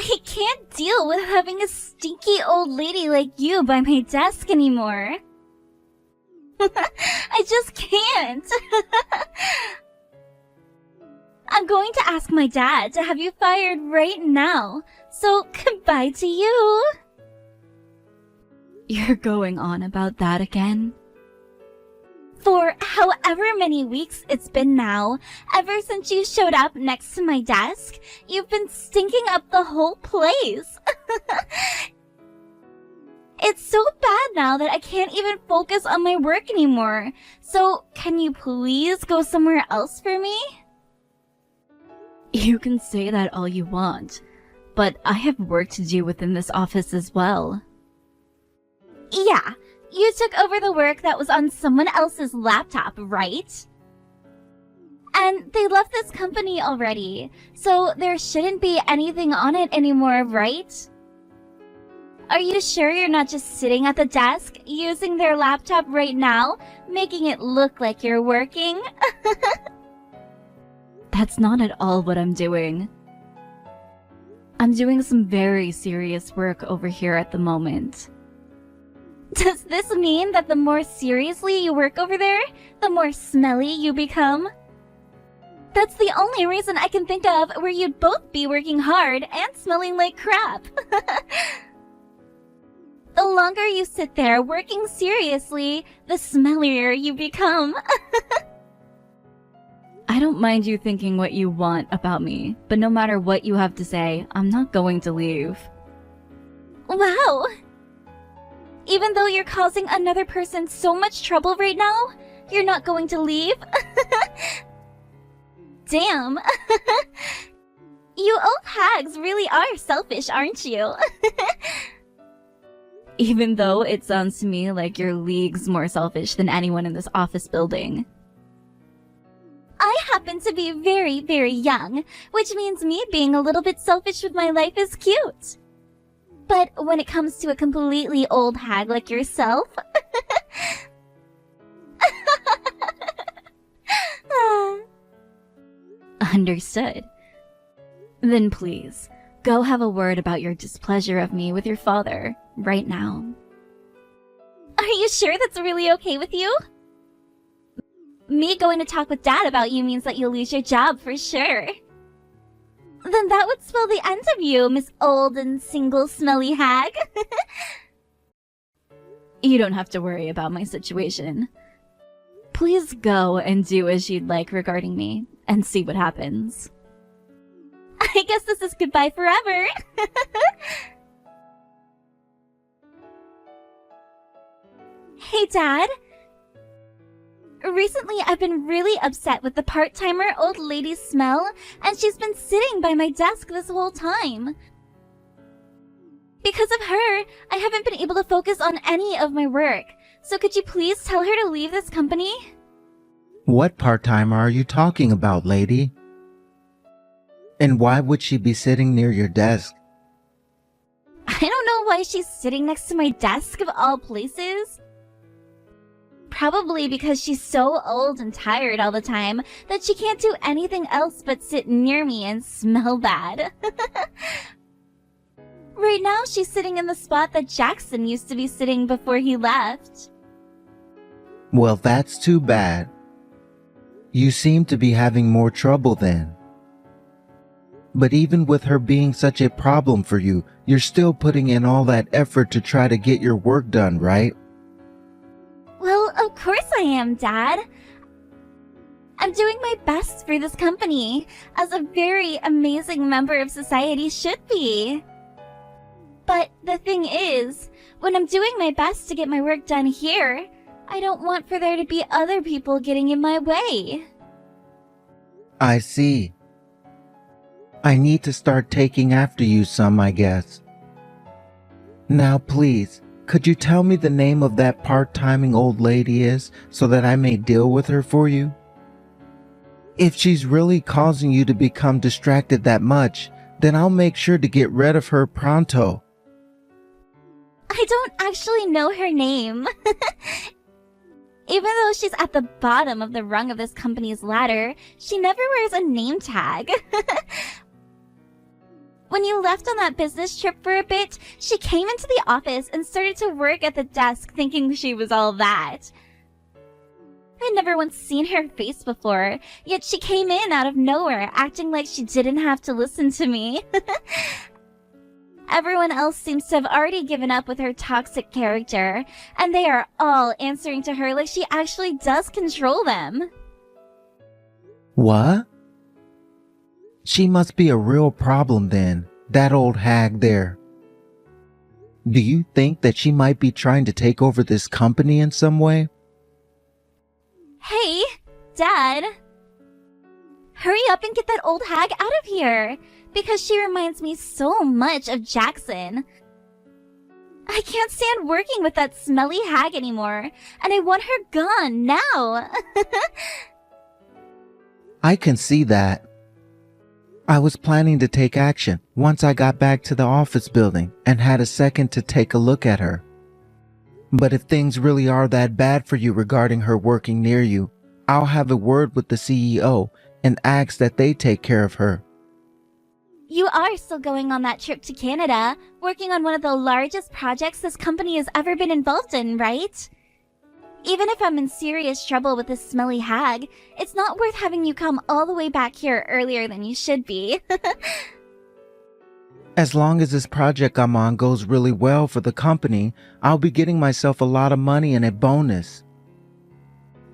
I can't deal with having a stinky old lady like you by my desk anymore. I just can't. I'm going to ask my dad to have you fired right now, so goodbye to you. You're going on about that again? For however many weeks it's been now, ever since you showed up next to my desk, you've been stinking up the whole place. It's so bad now that I can't even focus on my work anymore. So, can you please go somewhere else for me? You can say that all you want, but I have work to do within this office as well. Yeah, you took over the work that was on someone else's laptop, right? And they left this company already, so there shouldn't be anything on it anymore, right? Are you sure you're not just sitting at the desk, using their laptop right now, making it look like you're working? That's not at all what I'm doing. I'm doing some very serious work over here at the moment. Does this mean that the more seriously you work over there, the more smelly you become? That's the only reason I can think of where you'd both be working hard and smelling like crap. The longer you sit there working seriously, the smellier you become. I don't mind you thinking what you want about me, but no matter what you have to say, I'm not going to leave. Wow! Even though you're causing another person so much trouble right now, you're not going to leave? Damn! You old hags really are selfish, aren't you? Even though it sounds to me like you're leagues more selfish than anyone in this office building. I happen to be very, very young, which means me being a little bit selfish with my life is cute. But when it comes to a completely old hag like yourself... Understood. Then please, go have a word about your displeasure of me with your father, right now. Are you sure that's really okay with you? Me going to talk with Dad about you means that you'll lose your job for sure. Then that would spell the end of you, Miss Old and Single Smelly Hag. You don't have to worry about my situation. Please go and do as you'd like regarding me, and see what happens. I guess this is goodbye forever. Hey, Dad. Recently, I've been really upset with the part-timer old lady's smell, and she's been sitting by my desk this whole time. Because of her, I haven't been able to focus on any of my work. So could you please tell her to leave this company? What part-timer are you talking about, lady? And why would she be sitting near your desk? I don't know why she's sitting next to my desk of all places. Probably because she's so old and tired all the time that she can't do anything else but sit near me and smell bad. Right now, she's sitting in the spot that Jackson used to be sitting before he left. Well, that's too bad. You seem to be having more trouble then. But even with her being such a problem for you, you're still putting in all that effort to try to get your work done, right? Well, of course I am, Dad. I'm doing my best for this company, as a very amazing member of society should be. But the thing is, when I'm doing my best to get my work done here, I don't want for there to be other people getting in my way. I see. I need to start taking after you some, I guess. Now please, could you tell me the name of that part-timing old lady is so that I may deal with her for you? If she's really causing you to become distracted that much, then I'll make sure to get rid of her pronto. I don't actually know her name. Even though she's at the bottom of the rung of this company's ladder, she never wears a name tag. When you left on that business trip for a bit, she came into the office and started to work at the desk thinking she was all that. I'd never once seen her face before, yet she came in out of nowhere, acting like she didn't have to listen to me. Everyone else seems to have already given up with her toxic character, and they are all answering to her like she actually does control them. What? She must be a real problem then, that old hag there. Do you think that she might be trying to take over this company in some way? Hey, Dad. Hurry up and get that old hag out of here, because she reminds me so much of Jackson. I can't stand working with that smelly hag anymore, and I want her gone now. I can see that. I was planning to take action once I got back to the office building and had a second to take a look at her. But if things really are that bad for you regarding her working near you, I'll have a word with the CEO and ask that they take care of her. You are still going on that trip to Canada, working on one of the largest projects this company has ever been involved in, right? Even if I'm in serious trouble with this smelly hag, it's not worth having you come all the way back here earlier than you should be. As long as this project I'm on goes really well for the company, I'll be getting myself a lot of money and a bonus.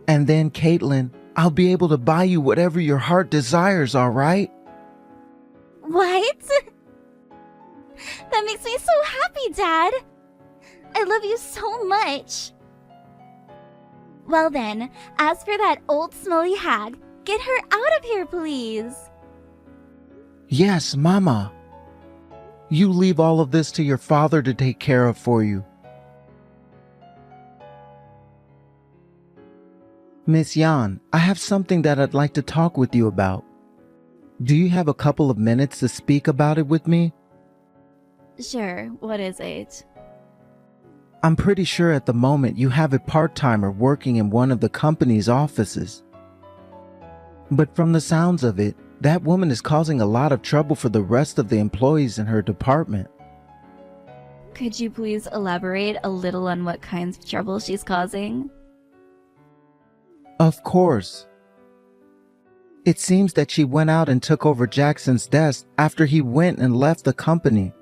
And then, Caitlin, I'll be able to buy you whatever your heart desires, all right? What? That makes me so happy, Dad. I love you so much. Well then, as for that old smelly hag, get her out of here, please. Yes, Mama. You leave all of this to your father to take care of for you. Miss Yan, I have something that I'd like to talk with you about. Do you have a couple of minutes to speak about it with me? Sure, what is it? I'm pretty sure at the moment you have a part-timer working in one of the company's offices. But from the sounds of it, that woman is causing a lot of trouble for the rest of the employees in her department. Could you please elaborate a little on what kinds of trouble she's causing? Of course. It seems that she went out and took over Jackson's desk after he went and left the company.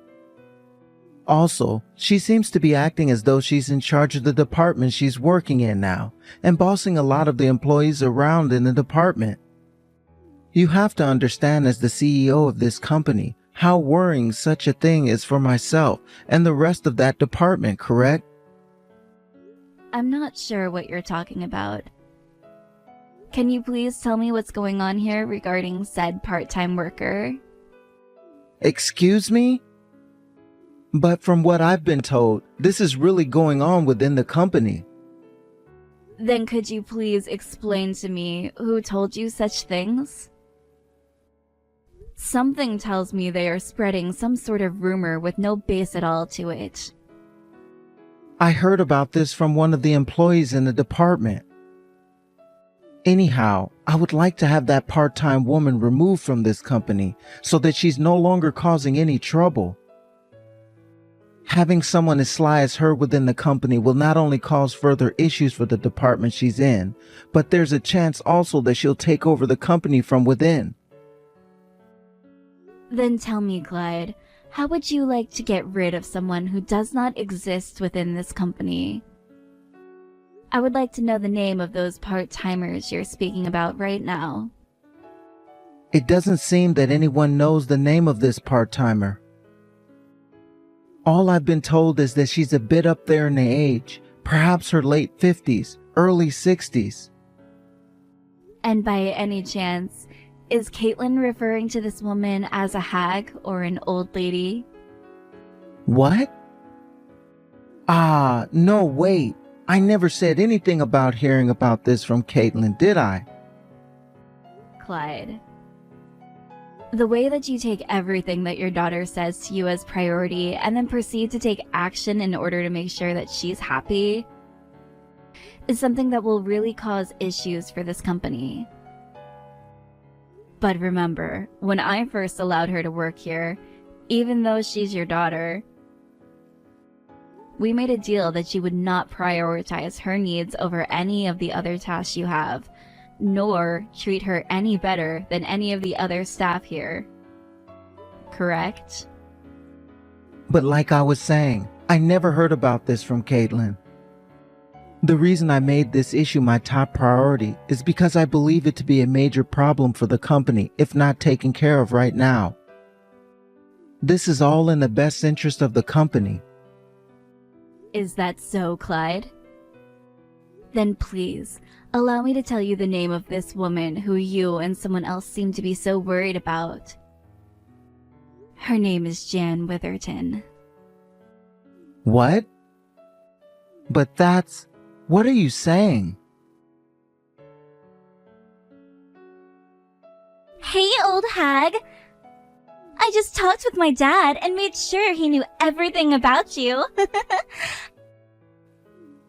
Also, she seems to be acting as though she's in charge of the department she's working in now and bossing a lot of the employees around in the department. You have to understand as the CEO of this company how worrying such a thing is for myself and the rest of that department, correct? I'm not sure what you're talking about. Can you please tell me what's going on here regarding said part-time worker? Excuse me? But from what I've been told, this is really going on within the company. Then could you please explain to me who told you such things? Something tells me they are spreading some sort of rumor with no base at all to it. I heard about this from one of the employees in the department. Anyhow, I would like to have that part-time woman removed from this company so that she's no longer causing any trouble. Having someone as sly as her within the company will not only cause further issues for the department she's in, but there's a chance also that she'll take over the company from within. Then tell me, Clyde, how would you like to get rid of someone who does not exist within this company? I would like to know the name of those part-timers you're speaking about right now. It doesn't seem that anyone knows the name of this part-timer. All I've been told is that she's a bit up there in the age, perhaps her late 50s, early 60s. And by any chance, is Caitlin referring to this woman as a hag or an old lady? What? Ah, no, wait. I never said anything about hearing about this from Caitlin, did I? Clyde, the way that you take everything that your daughter says to you as priority and then proceed to take action in order to make sure that she's happy is something that will really cause issues for this company. But remember, when I first allowed her to work here, even though she's your daughter. We made a deal that you would not prioritize her needs over any of the other tasks you have, nor treat her any better than any of the other staff here. Correct? But like I was saying, I never heard about this from Caitlin. The reason I made this issue my top priority is because I believe it to be a major problem for the company if not taken care of right now. This is all in the best interest of the company. Is that so, Clyde? Then please, allow me to tell you the name of this woman who you and someone else seem to be so worried about. Her name is Jan Witherton. What? But what are you saying? Hey, old hag. I just talked with my dad and made sure he knew everything about you.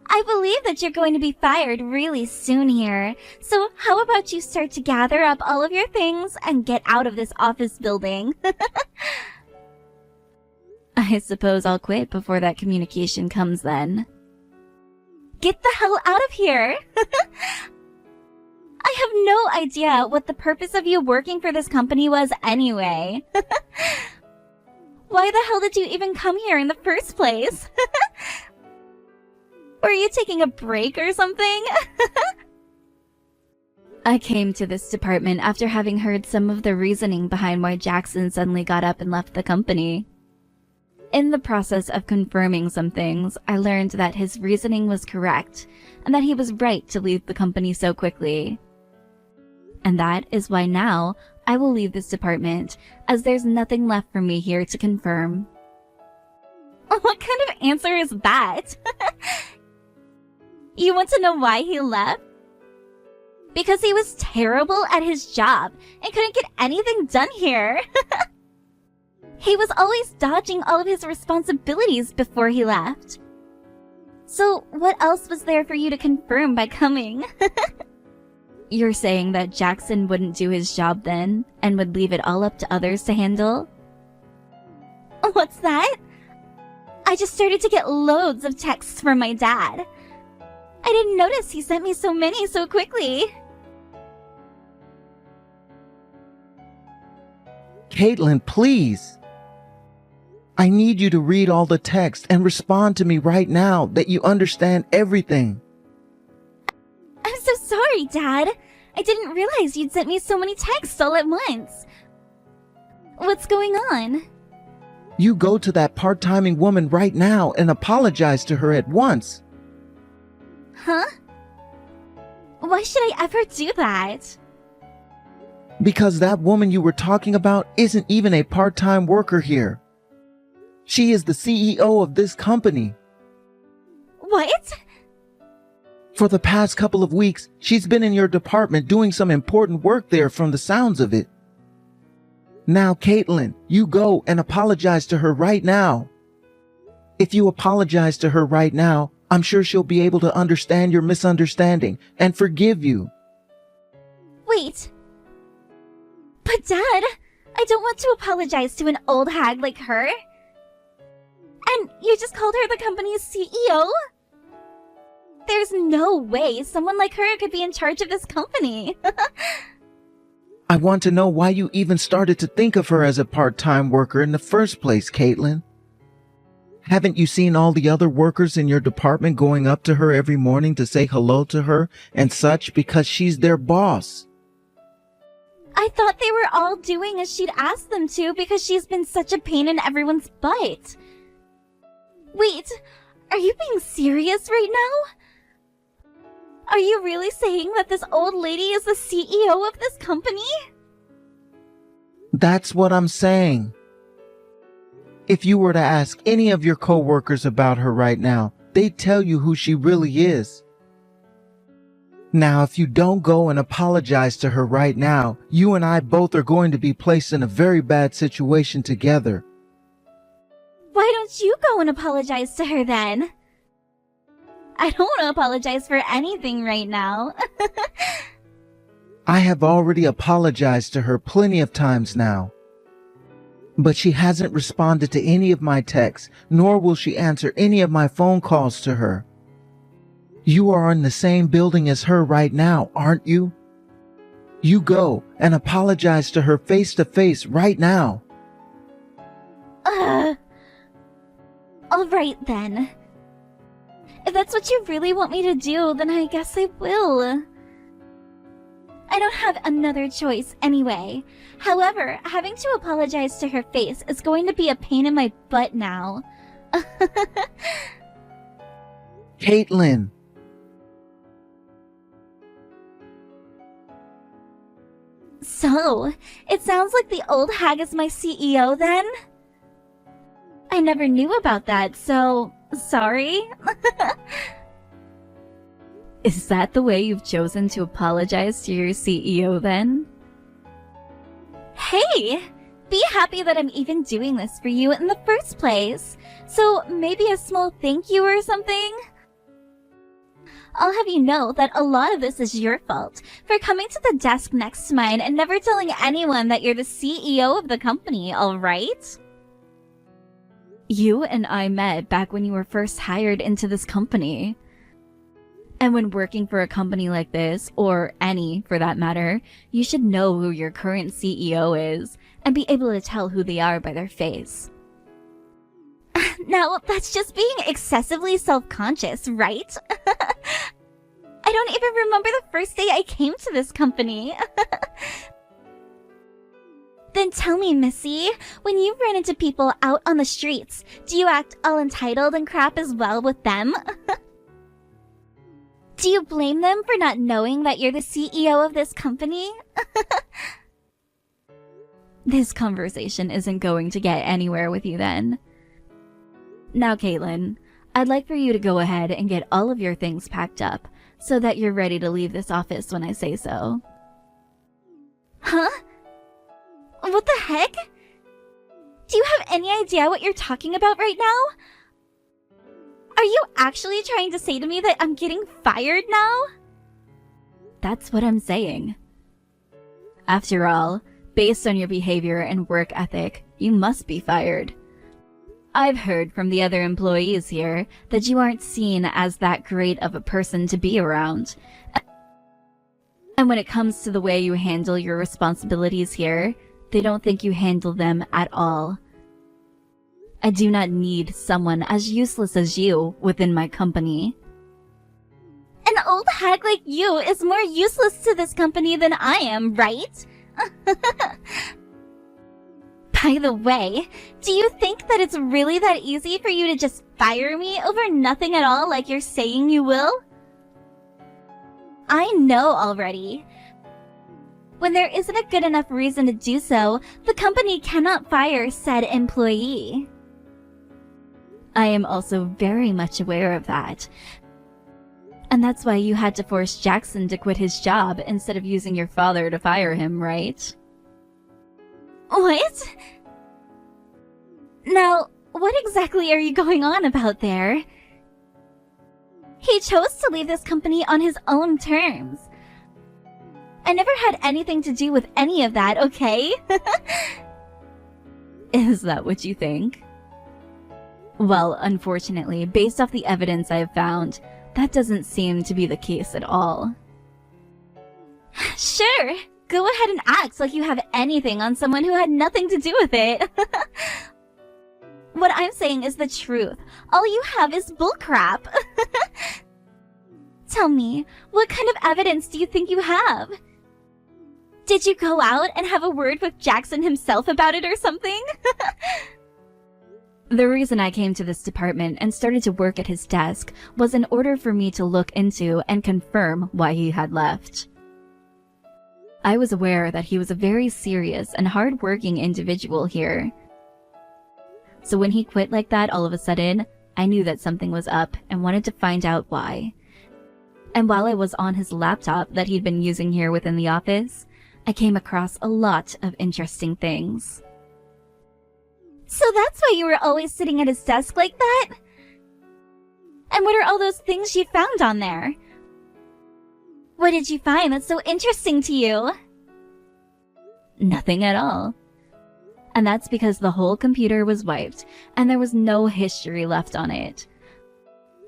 I believe that you're going to be fired really soon here. So how about you start to gather up all of your things and get out of this office building? I suppose I'll quit before that communication comes then. Get the hell out of here! I have no idea what the purpose of you working for this company was anyway. Why the hell did you even come here in the first place? Were you taking a break or something? I came to this department after having heard some of the reasoning behind why Jackson suddenly got up and left the company. In the process of confirming some things, I learned that his reasoning was correct, and that he was right to leave the company so quickly. And that is why now I will leave this department, as there's nothing left for me here to confirm. What kind of answer is that? You want to know why he left? Because he was terrible at his job and couldn't get anything done here. He was always dodging all of his responsibilities before he left. So what else was there for you to confirm by coming? You're saying that Jackson wouldn't do his job then, and would leave it all up to others to handle? What's that? I just started to get loads of texts from my dad. I didn't notice he sent me so many so quickly. Caitlin, please. I need you to read all the text and respond to me right now that you understand everything. I'm so sorry, Dad. I didn't realize you'd sent me so many texts all at once. What's going on? You go to that part-timing woman right now and apologize to her at once. Huh? Why should I ever do that? Because that woman you were talking about isn't even a part-time worker here. She is the CEO of this company. What? For the past couple of weeks, she's been in your department doing some important work there from the sounds of it. Now, Caitlin, you go and apologize to her right now. If you apologize to her right now, I'm sure she'll be able to understand your misunderstanding and forgive you. Wait. But Dad, I don't want to apologize to an old hag like her. And you just called her the company's CEO? There's no way someone like her could be in charge of this company. I want to know why you even started to think of her as a part-time worker in the first place, Caitlin. Haven't you seen all the other workers in your department going up to her every morning to say hello to her and such because she's their boss? I thought they were all doing as she'd asked them to because she's been such a pain in everyone's butt. Wait, are you being serious right now? Are you really saying that this old lady is the CEO of this company? That's what I'm saying. If you were to ask any of your coworkers about her right now, they'd tell you who she really is. Now, if you don't go and apologize to her right now, you and I both are going to be placed in a very bad situation together. Why don't you go and apologize to her then? I don't want to apologize for anything right now. I have already apologized to her plenty of times now. But she hasn't responded to any of my texts, nor will she answer any of my phone calls to her. You are in the same building as her right now, aren't you? You go and apologize to her face to face right now. Alright then. If that's what you really want me to do, then I guess I will. I don't have another choice anyway. However, having to apologize to her face is going to be a pain in my butt now. Caitlin! So, it sounds like the old hag is my CEO then? I never knew about that, so sorry. Is that the way you've chosen to apologize to your CEO then? Hey! Be happy that I'm even doing this for you in the first place. So maybe a small thank you or something? I'll have you know that a lot of this is your fault for coming to the desk next to mine and never telling anyone that you're the CEO of the company, alright? You and I met back when you were first hired into this company. And when working for a company like this, or any for that matter, you should know who your current CEO is and be able to tell who they are by their face. Now, that's just being excessively self-conscious, right? I don't even remember the first day I came to this company. Then tell me, Missy, when you run into people out on the streets, do you act all entitled and crap as well with them? Do you blame them for not knowing that you're the CEO of this company? This conversation isn't going to get anywhere with you then. Now, Caitlin, I'd like for you to go ahead and get all of your things packed up so that you're ready to leave this office when I say so. Huh? What the heck? Do you have any idea what you're talking about right now? Are you actually trying to say to me that I'm getting fired now? That's what I'm saying. After all, based on your behavior and work ethic, you must be fired. I've heard from the other employees here that you aren't seen as that great of a person to be around. And when it comes to the way you handle your responsibilities here, they don't think you handle them at all. I do not need someone as useless as you within my company. An old hag like you is more useless to this company than I am, right? By the way, do you think that it's really that easy for you to just fire me over nothing at all like you're saying you will? I know already. When there isn't a good enough reason to do so, the company cannot fire said employee. I am also very much aware of that. And that's why you had to force Jackson to quit his job instead of using your father to fire him, right? What? Now, what exactly are you going on about there? He chose to leave this company on his own terms. I never had anything to do with any of that, okay? Is that what you think? Well, unfortunately, based off the evidence I have found, that doesn't seem to be the case at all. Sure, go ahead and act like you have anything on someone who had nothing to do with it. What I'm saying is the truth. All you have is bullcrap. Tell me, what kind of evidence do you think you have? Did you go out and have a word with Jackson himself about it or something? The reason I came to this department and started to work at his desk was in order for me to look into and confirm why he had left. I was aware that he was a very serious and hard-working individual here. So when he quit like that all of a sudden, I knew that something was up and wanted to find out why. And while I was on his laptop that he'd been using here within the office, I came across a lot of interesting things. So that's why you were always sitting at his desk like that? And what are all those things you found on there? What did you find that's so interesting to you? Nothing at all. And that's because the whole computer was wiped and there was no history left on it.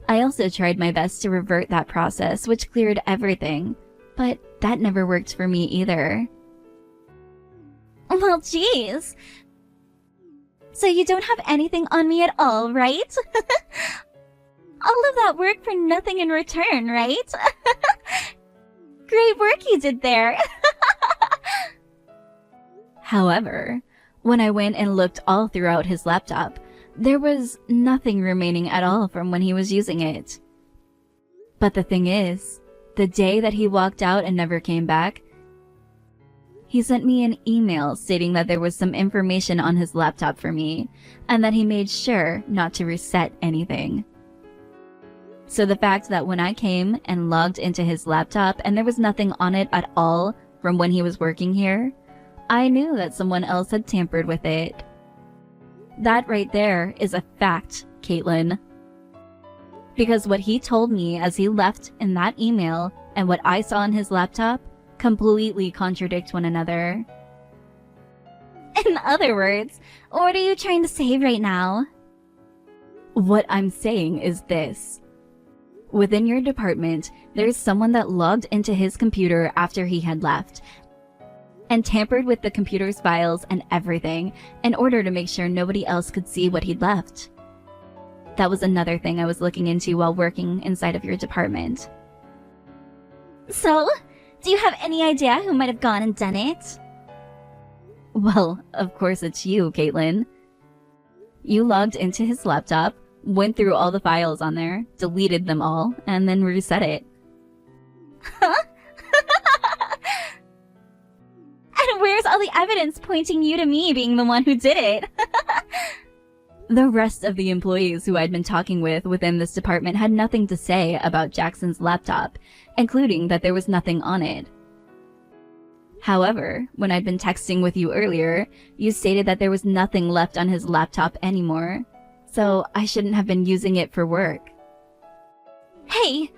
I also tried my best to revert that process, which cleared everything, but that never worked for me either. Well, geez. So you don't have anything on me at all, right? All of that work for nothing in return, right? Great work you did there. However, when I went and looked all throughout his laptop, there was nothing remaining at all from when he was using it. But the thing is, the day that he walked out and never came back, he sent me an email stating that there was some information on his laptop for me, and that he made sure not to reset anything. So the fact that when I came and logged into his laptop and there was nothing on it at all from when he was working here, I knew that someone else had tampered with it. That right there is a fact, Caitlin. Because what he told me as he left in that email and what I saw on his laptop completely contradict one another. In other words, what are you trying to say right now? What I'm saying is this. Within your department, there's someone that logged into his computer after he had left and tampered with the computer's files and everything in order to make sure nobody else could see what he'd left. That was another thing I was looking into while working inside of your department. So, do you have any idea who might have gone and done it? Well, of course it's you, Caitlin. You logged into his laptop, went through all the files on there, deleted them all, and then reset it. Huh? And where's all the evidence pointing you to me being the one who did it? The rest of the employees who I'd been talking with within this department had nothing to say about Jackson's laptop, including that there was nothing on it. However, when I'd been texting with you earlier, you stated that there was nothing left on his laptop anymore, so I shouldn't have been using it for work. Hey,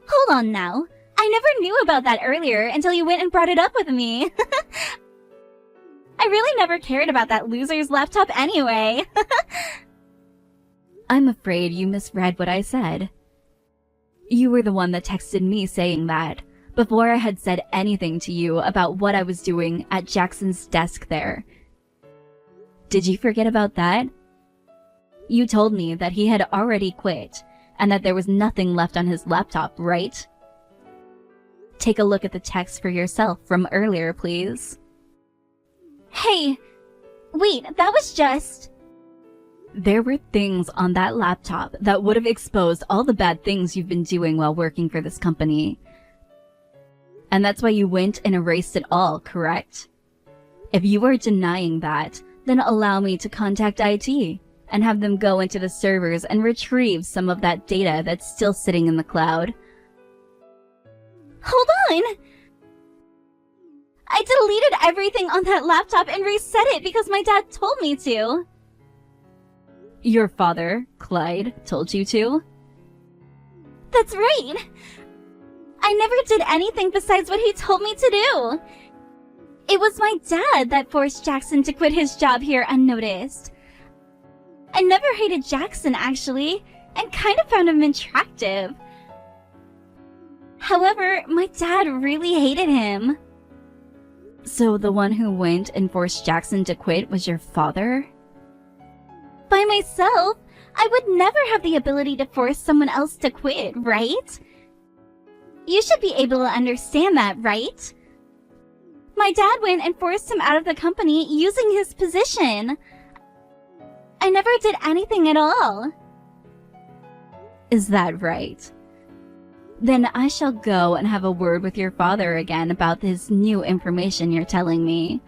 hold on now. I never knew about that earlier until you went and brought it up with me. I really never cared about that loser's laptop anyway. I'm afraid you misread what I said. You were the one that texted me saying that, before I had said anything to you about what I was doing at Jackson's desk there. Did you forget about that? You told me that he had already quit, and that there was nothing left on his laptop, right? Take a look at the text for yourself from earlier, please. Hey, wait, that was just... There were things on that laptop that would have exposed all the bad things you've been doing while working for this company. And that's why you went and erased it all, correct? If you are denying that, then allow me to contact IT and have them go into the servers and retrieve some of that data that's still sitting in the cloud. Hold on! I deleted everything on that laptop and reset it because my dad told me to. Your father, Clyde, told you to? That's right! I never did anything besides what he told me to do. It was my dad that forced Jackson to quit his job here unnoticed. I never hated Jackson, actually, and kind of found him attractive. However, my dad really hated him. So the one who went and forced Jackson to quit was your father? By myself, I would never have the ability to force someone else to quit, right? You should be able to understand that, right? My dad went and forced him out of the company using his position. I never did anything at all. Is that right? Then I shall go and have a word with your father again about this new information you're telling me.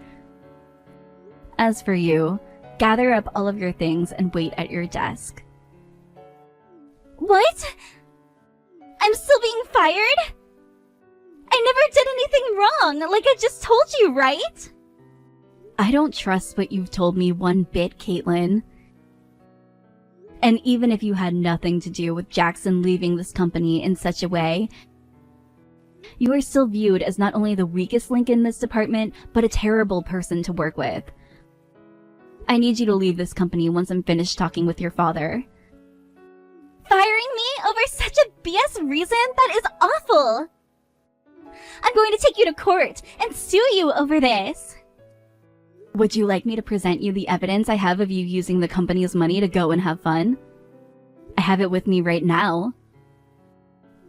As for you, gather up all of your things and wait at your desk. What? I'm still being fired? I never did anything wrong, like I just told you, right? I don't trust what you've told me one bit, Caitlin. And even if you had nothing to do with Jackson leaving this company in such a way, you are still viewed as not only the weakest link in this department, but a terrible person to work with. I need you to leave this company once I'm finished talking with your father. Firing me over such a BS reason? That is awful! I'm going to take you to court and sue you over this. Would you like me to present you the evidence I have of you using the company's money to go and have fun? I have it with me right now.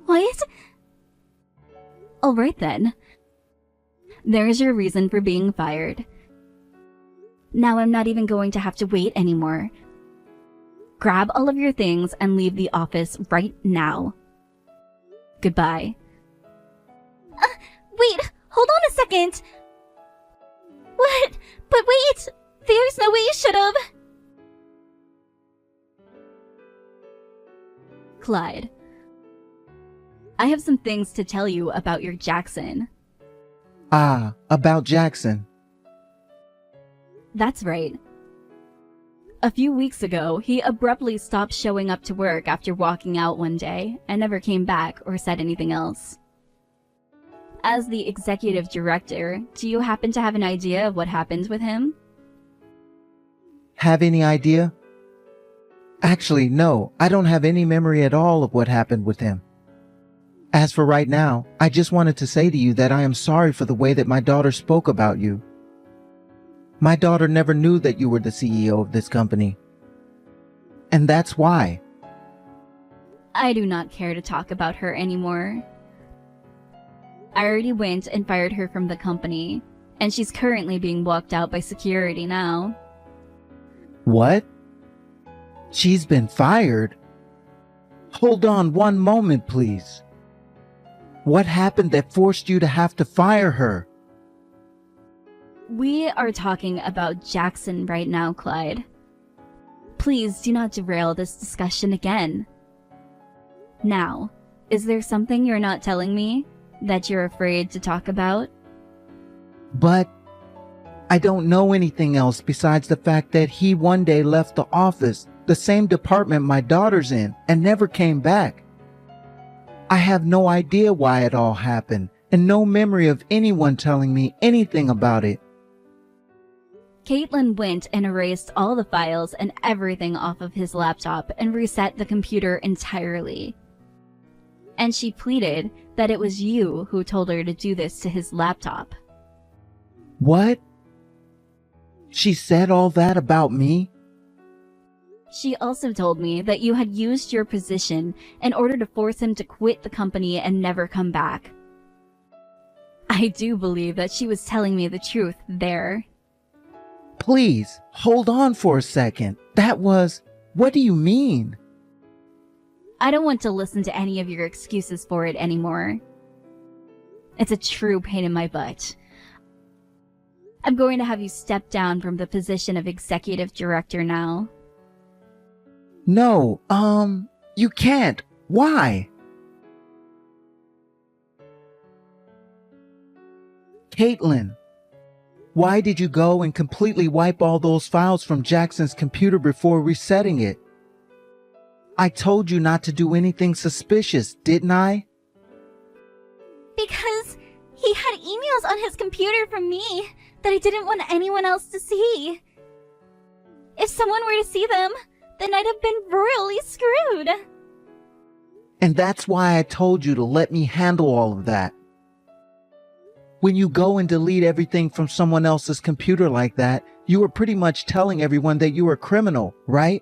What? Alright then. There's your reason for being fired. Now I'm not even going to have to wait anymore. Grab all of your things and leave the office right now. Goodbye. Wait, hold on a second. What? But wait, there's no way you should've. Clyde, I have some things to tell you about your Jackson. Ah, about Jackson. That's right. A few weeks ago, he abruptly stopped showing up to work after walking out one day and never came back or said anything else. As the executive director, do you happen to have an idea of what happened with him? Have any idea? Actually, no, I don't have any memory at all of what happened with him. As for right now, I just wanted to say to you that I am sorry for the way that my daughter spoke about you. My daughter never knew that you were the CEO of this company. And that's why. I do not care to talk about her anymore. I already went and fired her from the company, and she's currently being walked out by security now. What? She's been fired? Hold on one moment, please. What happened that forced you to have to fire her? We are talking about Jackson right now, Clyde. Please do not derail this discussion again. Now, is there something you're not telling me that you're afraid to talk about? But I don't know anything else besides the fact that he one day left the office, the same department my daughter's in, and never came back. I have no idea why it all happened, and no memory of anyone telling me anything about it. Caitlin went and erased all the files and everything off of his laptop and reset the computer entirely. And she pleaded that it was you who told her to do this to his laptop. What? She said all that about me? She also told me that you had used your position in order to force him to quit the company and never come back. I do believe that she was telling me the truth there. Please, hold on for a second. What do you mean? I don't want to listen to any of your excuses for it anymore. It's a true pain in my butt. I'm going to have you step down from the position of executive director now. No, you can't. Why? Caitlin, why did you go and completely wipe all those files from Jackson's computer before resetting it? I told you not to do anything suspicious, didn't I? Because he had emails on his computer from me that I didn't want anyone else to see. If someone were to see them, then I'd have been royally screwed. And that's why I told you to let me handle all of that. When you go and delete everything from someone else's computer like that, you were pretty much telling everyone that you were a criminal, right?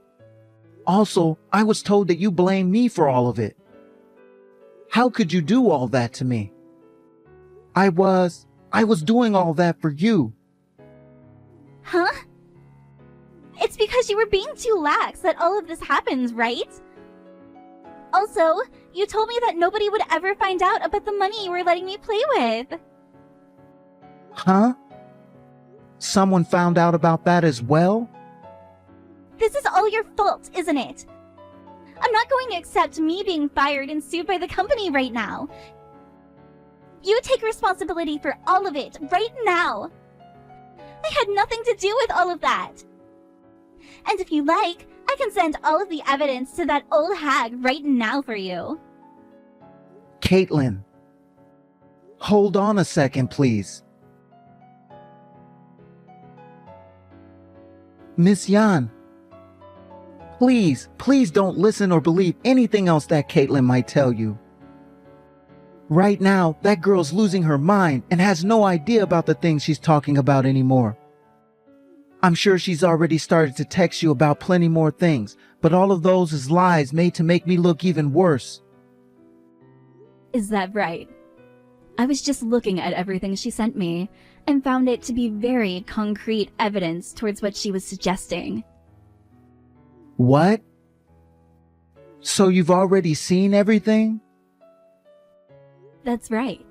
Also, I was told that you blamed me for all of it. How could you do all that to me? I was doing all that for you. Huh? It's because you were being too lax that all of this happens, right? Also, you told me that nobody would ever find out about the money you were letting me play with. Huh? Someone found out about that as well? This is all your fault, isn't it? I'm not going to accept me being fired and sued by the company right now. You take responsibility for all of it right now. I had nothing to do with all of that. And if you like, I can send all of the evidence to that old hag right now for you. Caitlin, hold on a second, please. Miss Yan, please, please don't listen or believe anything else that Caitlin might tell you. Right now, that girl's losing her mind and has no idea about the things she's talking about anymore. I'm sure she's already started to text you about plenty more things, but all of those is lies made to make me look even worse. Is that right? I was just looking at everything she sent me and found it to be very concrete evidence towards what she was suggesting. What? So you've already seen everything? That's right.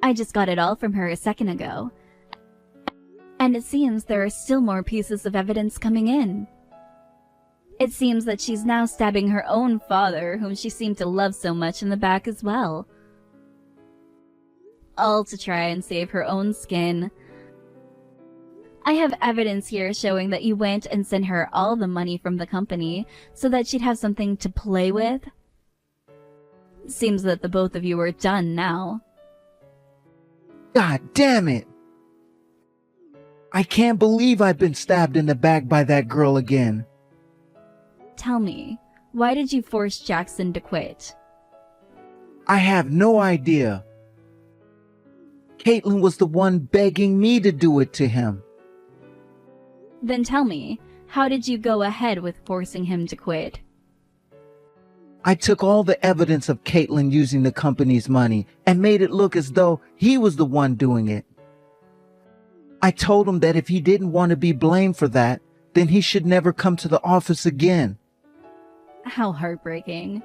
I just got it all from her a second ago. And it seems there are still more pieces of evidence coming in. It seems that she's now stabbing her own father, whom she seemed to love so much, in the back as well. All to try and save her own skin. I have evidence here showing that you went and sent her all the money from the company so that she'd have something to play with. Seems that the both of you are done now. God damn it! I can't believe I've been stabbed in the back by that girl again. Tell me, why did you force Jackson to quit? I have no idea. Caitlin was the one begging me to do it to him. Then tell me, how did you go ahead with forcing him to quit? I took all the evidence of Caitlin using the company's money and made it look as though he was the one doing it. I told him that if he didn't want to be blamed for that, then he should never come to the office again. How heartbreaking.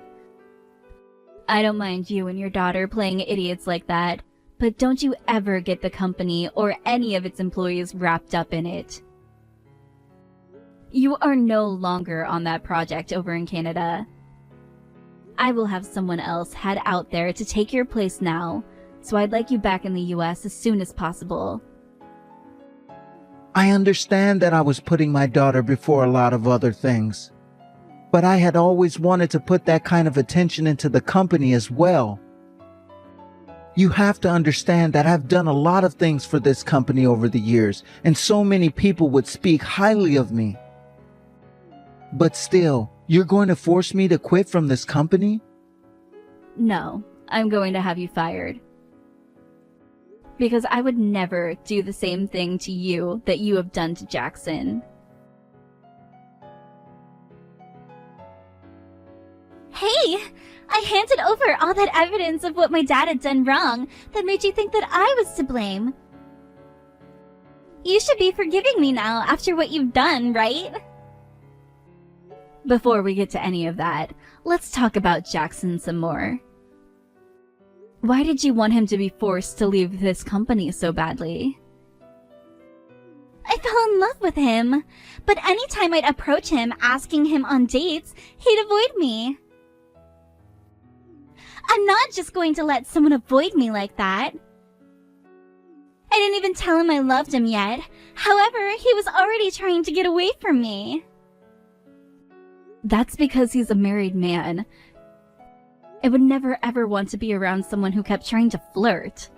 I don't mind you and your daughter playing idiots like that, but don't you ever get the company or any of its employees wrapped up in it. You are no longer on that project over in Canada. I will have someone else head out there to take your place now, so I'd like you back in the US as soon as possible. I understand that I was putting my daughter before a lot of other things, but I had always wanted to put that kind of attention into the company as well. You have to understand that I've done a lot of things for this company over the years, and so many people would speak highly of me. But still, you're going to force me to quit from this company? No, I'm going to have you fired. Because I would never do the same thing to you that you have done to Jackson. Hey! I handed over all that evidence of what my dad had done wrong that made you think that I was to blame. You should be forgiving me now after what you've done, right? Before we get to any of that, let's talk about Jackson some more. Why did you want him to be forced to leave this company so badly? I fell in love with him, but anytime I'd approach him asking him on dates, he'd avoid me. I'm not just going to let someone avoid me like that. I didn't even tell him I loved him yet. However, he was already trying to get away from me. That's because he's a married man. I would never ever want to be around someone who kept trying to flirt.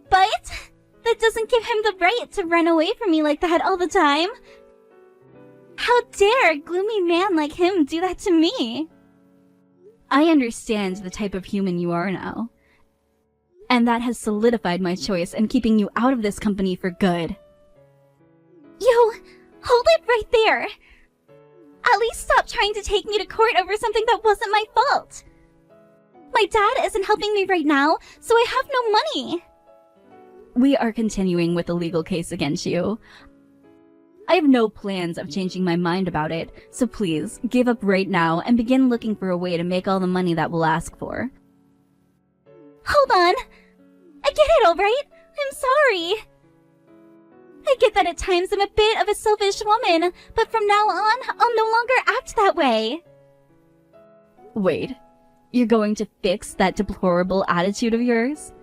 But that doesn't give him the right to run away from me like that all the time. How dare a gloomy man like him do that to me? I understand the type of human you are now. And that has solidified my choice in keeping you out of this company for good. You, hold it right there. At least stop trying to take me to court over something that wasn't my fault. My dad isn't helping me right now, so I have no money. We are continuing with the legal case against you. I have no plans of changing my mind about it, so please, give up right now and begin looking for a way to make all the money that we'll ask for. Hold on. I get it, alright? I'm sorry. I get that at times I'm a bit of a selfish woman, but from now on, I'll no longer act that way. Wait, you're going to fix that deplorable attitude of yours?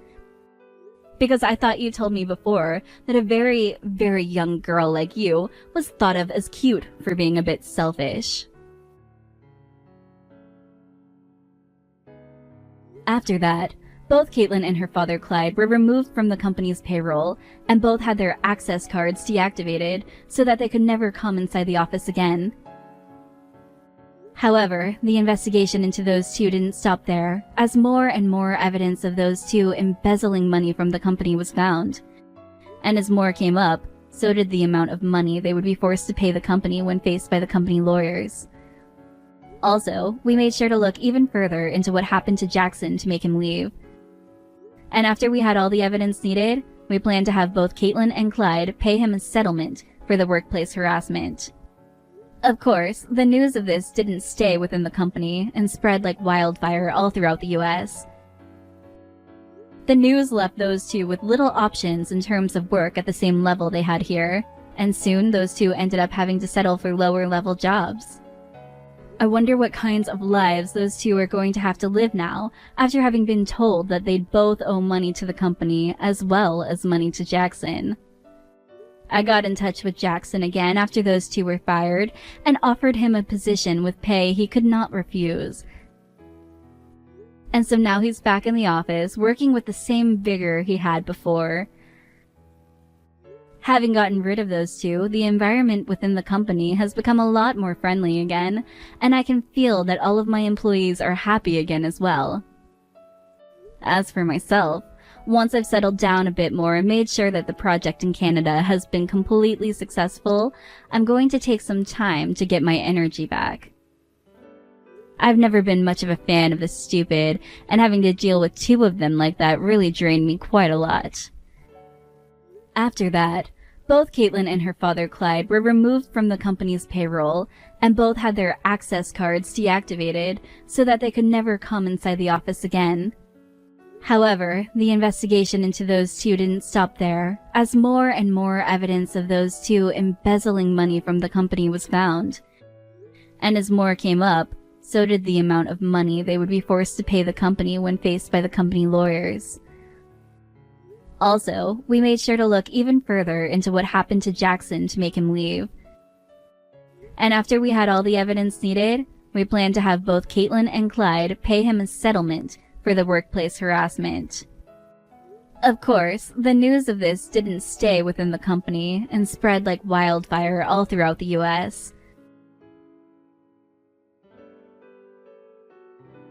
Because I thought you told me before that a very, very young girl like you was thought of as cute for being a bit selfish. After that, Both Caitlin and her father Clyde were removed from the company's payroll, and both had their access cards deactivated so that they could never come inside the office again. However, the investigation into those two didn't stop there, as more and more evidence of those two embezzling money from the company was found. And as more came up, so did the amount of money they would be forced to pay the company when faced by the company lawyers. Also, we made sure to look even further into what happened to Jackson to make him leave. And after we had all the evidence needed, we planned to have both Caitlin and Clyde pay him a settlement for the workplace harassment. Of course, the news of this didn't stay within the company and spread like wildfire all throughout the US. The news left those two with little options in terms of work at the same level they had here, and soon those two ended up having to settle for lower level jobs. I wonder what kinds of lives those two are going to have to live now, after having been told that they'd both owe money to the company as well as money to Jackson. I got in touch with Jackson again after those two were fired and offered him a position with pay he could not refuse. And so now he's back in the office, working with the same vigor he had before. Having gotten rid of those two, the environment within the company has become a lot more friendly again, and I can feel that all of my employees are happy again as well. As for myself, once I've settled down a bit more and made sure that the project in Canada has been completely successful, I'm going to take some time to get my energy back. I've never been much of a fan of the stupid, and having to deal with two of them like that really drained me quite a lot. After that, both Caitlin and her father Clyde were removed from the company's payroll, and both had their access cards deactivated so that they could never come inside the office again. However, the investigation into those two didn't stop there, as more and more evidence of those two embezzling money from the company was found. And as more came up, so did the amount of money they would be forced to pay the company when faced by the company lawyers. Also, we made sure to look even further into what happened to Jackson to make him leave. And after we had all the evidence needed, we planned to have both Caitlin and Clyde pay him a settlement for the workplace harassment. Of course, the news of this didn't stay within the company and spread like wildfire all throughout the US.